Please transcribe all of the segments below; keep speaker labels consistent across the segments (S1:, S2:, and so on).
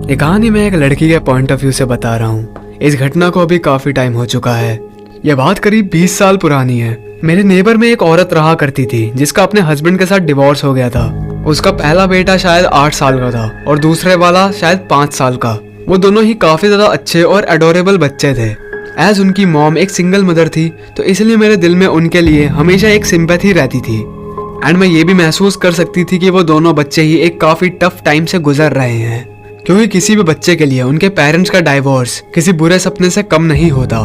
S1: ये कहानी मैं एक लड़की के पॉइंट ऑफ व्यू से बता रहा हूँ। इस घटना को अभी काफी टाइम हो चुका है। यह बात करीब 20 साल पुरानी है। मेरे नेबर में एक औरत रहा करती थी जिसका अपने हस्बैंड के साथ डिवोर्स हो गया था। उसका पहला बेटा शायद 8 साल का था और दूसरे वाला शायद 5 साल का। वो दोनों ही काफी ज्यादा अच्छे और एडोरेबल बच्चे थे। एज उनकी मॉम एक सिंगल मदर थी तो इसलिए मेरे दिल में उनके लिए हमेशा एक सिंपैथी रहती थी। एंड मैं ये भी महसूस कर सकती थी कि वो दोनों बच्चे ही एक काफी टफ टाइम से गुजर रहे हैं, क्योंकि किसी भी बच्चे के लिए उनके पेरेंट्स का डाइवोर्स किसी बुरे सपने से कम नहीं होता।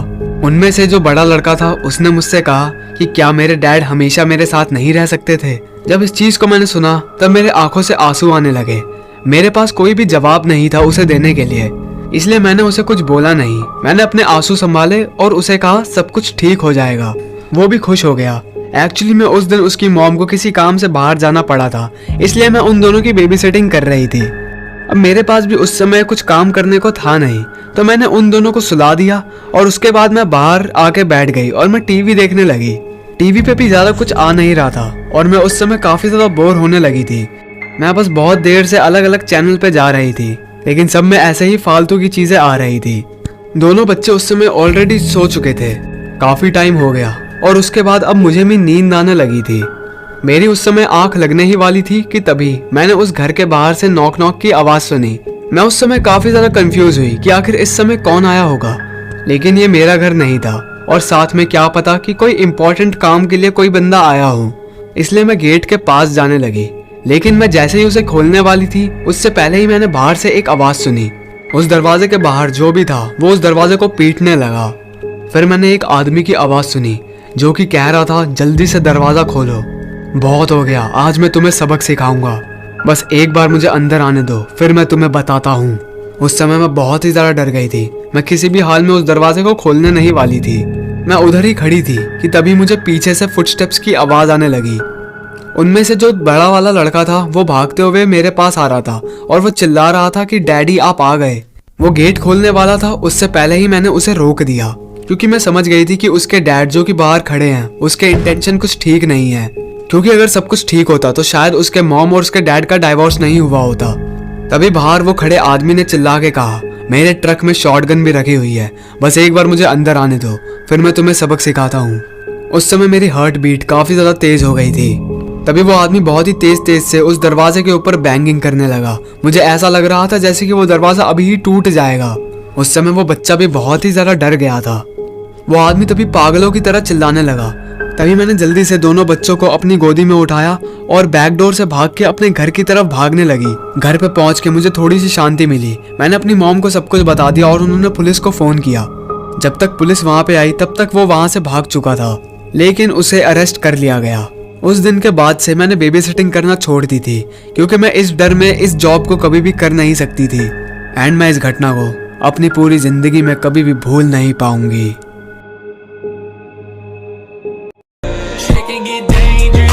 S1: उनमें से जो बड़ा लड़का था उसने मुझसे कहा कि क्या मेरे डैड हमेशा मेरे साथ नहीं रह सकते थे। जब इस चीज को मैंने सुना तब मेरे आंखों से आंसू आने लगे। मेरे पास कोई भी जवाब नहीं था उसे देने के लिए, इसलिए मैंने उसे कुछ बोला नहीं। मैंने अपने आंसू संभाले और उसे कहा सब कुछ ठीक हो जाएगा। वो भी खुश हो गया। एक्चुअली मैं उस दिन उसकी मॉम को किसी काम से बाहर जाना पड़ा था, इसलिए मैं उन दोनों की बेबी सिटिंग कर रही थी। अब मेरे पास भी उस समय कुछ काम करने को था नहीं, तो मैंने उन दोनों को सुला दिया और उसके बाद मैं बाहर आके बैठ गई और मैं टीवी देखने लगी। टीवी पे भी ज्यादा कुछ आ नहीं रहा था और मैं उस समय काफी ज्यादा बोर होने लगी थी। मैं बस बहुत देर से अलग अलग चैनल पे जा रही थी, लेकिन सब में ऐसे ही फालतू की चीजें आ रही थी। दोनों बच्चे उस समय ऑलरेडी सो चुके थे। काफी टाइम हो गया और उसके बाद अब मुझे भी नींद आने लगी थी। मेरी उस समय आंख लगने ही वाली थी कि तभी मैंने उस घर के बाहर से नॉक नॉक की आवाज सुनी। मैं उस समय काफी ज्यादा कंफ्यूज हुई कि आखिर इस समय कौन आया होगा, लेकिन ये मेरा घर नहीं था और साथ में क्या पता कि कोई इम्पोर्टेंट काम के लिए कोई बंदा आया हो। इसलिए मैं गेट के पास जाने लगी, लेकिन मैं जैसे ही उसे खोलने वाली थी उससे पहले ही मैंने बाहर से एक आवाज सुनी। उस दरवाजे के बाहर जो भी था वो उस दरवाजे को पीटने लगा। फिर मैंने एक आदमी की आवाज सुनी जो कि कह रहा था जल्दी से दरवाजा खोलो, बहुत हो गया, आज मैं तुम्हें सबक सिखाऊंगा, बस एक बार मुझे अंदर आने दो फिर मैं तुम्हें बताता हूँ। उस समय मैं बहुत ही ज्यादा डर गई थी। मैं किसी भी हाल में उस दरवाजे को खोलने नहीं वाली थी। मैं उधर ही खड़ी थी कि तभी मुझे पीछे से फुटस्टेप्स की आवाज आने लगी। उनमें से जो बड़ा वाला लड़का था वो भागते हुए मेरे पास आ रहा था और वो चिल्ला रहा था कि डैडी आप आ गए। वो गेट खोलने वाला था उससे पहले ही मैंने उसे रोक दिया, क्योंकि मैं समझ गई थी कि उसके डैड जो कि बाहर खड़े हैं उसके इंटेंशन कुछ ठीक नहीं है। क्योंकि अगर सब कुछ ठीक होता तो शायद उसके मॉम और उसके डैड का डाइवोर्स नहीं हुआ होता। तभी बाहर वो खड़े आदमी ने चिल्ला के कहा मेरे ट्रक में शॉटगन भी रखी हुई है, बस एक बार मुझे अंदर आने दो फिर मैं तुम्हें सबक सिखाता हूँ। उस समय मेरी हार्ट बीट काफी ज्यादा तेज हो गई थी। तभी वो आदमी बहुत ही तेज तेज से उस दरवाजे के ऊपर बैंगिंग करने लगा। मुझे ऐसा लग रहा था जैसे कि वो दरवाजा अभी ही टूट जाएगा। उस समय वो बच्चा भी बहुत ही ज्यादा डर गया था। वो आदमी तभी पागलों की तरह चिल्लाने लगा। तभी मैंने जल्दी से दोनों बच्चों को अपनी गोदी में उठाया और बैक डोर से भाग के अपने घर की तरफ भागने लगी। घर पे पहुंच के मुझे थोड़ी सी शांति मिली। मैंने अपनी मॉम को सब कुछ बता दिया और उन्होंने पुलिस को फोन किया। जब तक पुलिस वहां पे आई तब तक वो वहां से भाग चुका था, लेकिन उसे अरेस्ट कर लिया गया। उस दिन के बाद से मैंने बेबी सिटिंग करना छोड़ दी थी, क्योंकि मैं इस डर में इस जॉब को कभी भी कर नहीं सकती थी। एंड मैं इस घटना को अपनी पूरी जिंदगी में कभी भी भूल नहीं पाऊंगी।
S2: Shit can get dangerous.